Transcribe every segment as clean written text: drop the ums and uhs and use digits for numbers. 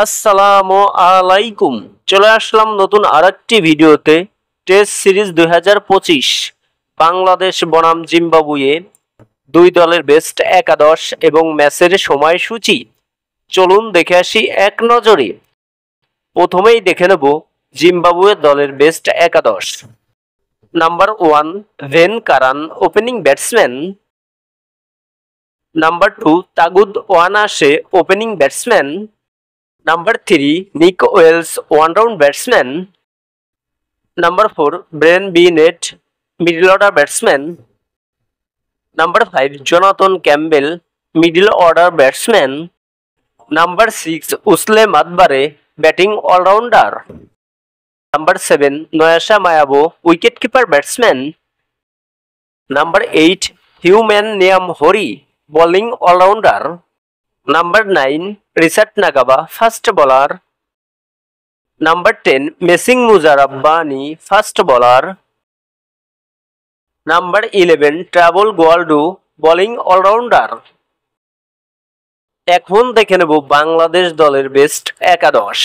আসসালামু আলাইকুম। চলে আসলাম নতুন আরেকটি ভিডিওতে। টেস্ট সিরিজ 2025 বাংলাদেশ বনাম জিম্বাবুয়ে দুই দলের বেস্ট একাদশ এবং ম্যাচের সময়সূচি চলুন দেখে আসি এক নজরে। প্রথমেই দেখে নেব জিম্বাবুয়ে দলের বেস্ট একাদশ। Number 1 Ben Curran opening batsman. Number 2 Takudzwanashe opening batsman. Number 3 Nick Wells one-round batsman. Number 4 Brian Bennett middle order batsman. Number 5 Jonathan Campbell middle order batsman. Number 6 Usle Madbare batting all-rounder. Number 7 Noyasha Mayabo wicket-keeper batsman. Number 8 Human Niam Hori bowling all-rounder. Number 9 Risat Nagaba first bowler. Number 10 Messing Muzarabbani first bowler. Number 11 Travel Goaldo bowling all-rounder. এখন দেখে নেব বাংলাদেশ দলের best একাদশ।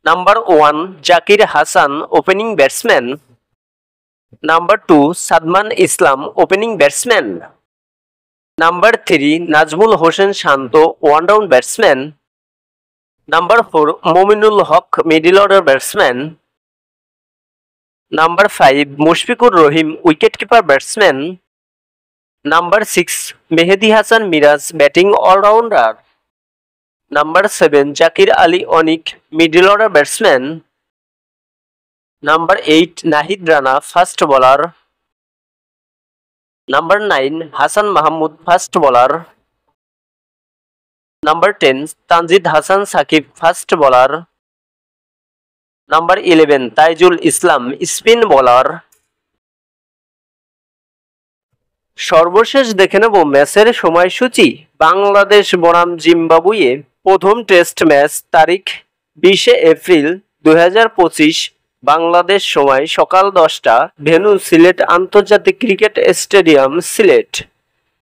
Number 1 Zakir Hasan opening batsman. Number 2 Shadman Islam opening batsman. Number 3 Najmul Hossain Shanto one-down batsman. Number 4 Mominul Haq middle order batsman. Number 5 Mushfiqur Rahim wicket-keeper batsman. Number 6 Mehdi Hasan Miraz batting all-rounder. Number 7 Zakir Ali Onik middle order batsman. Number 8 Nahid Rana first bowler. Number 9 Hassan Mahmood first bowler. Number 10 Tanzid Hassan Sakib first bowler. Number 11 Taijul Islam spin bowler. সর্বশেষ দেখে নেব ম্যাচের সময়সূচি। বাংলাদেশ বনাম Zimbabwe প্রথম test match তারিখ 20 April 2025 Bangladesh সময় সকাল 10টা, ভেন্যু সিলেট আন্তর্জাতিক ক্রিকেট স্টেডিয়াম সিলেট।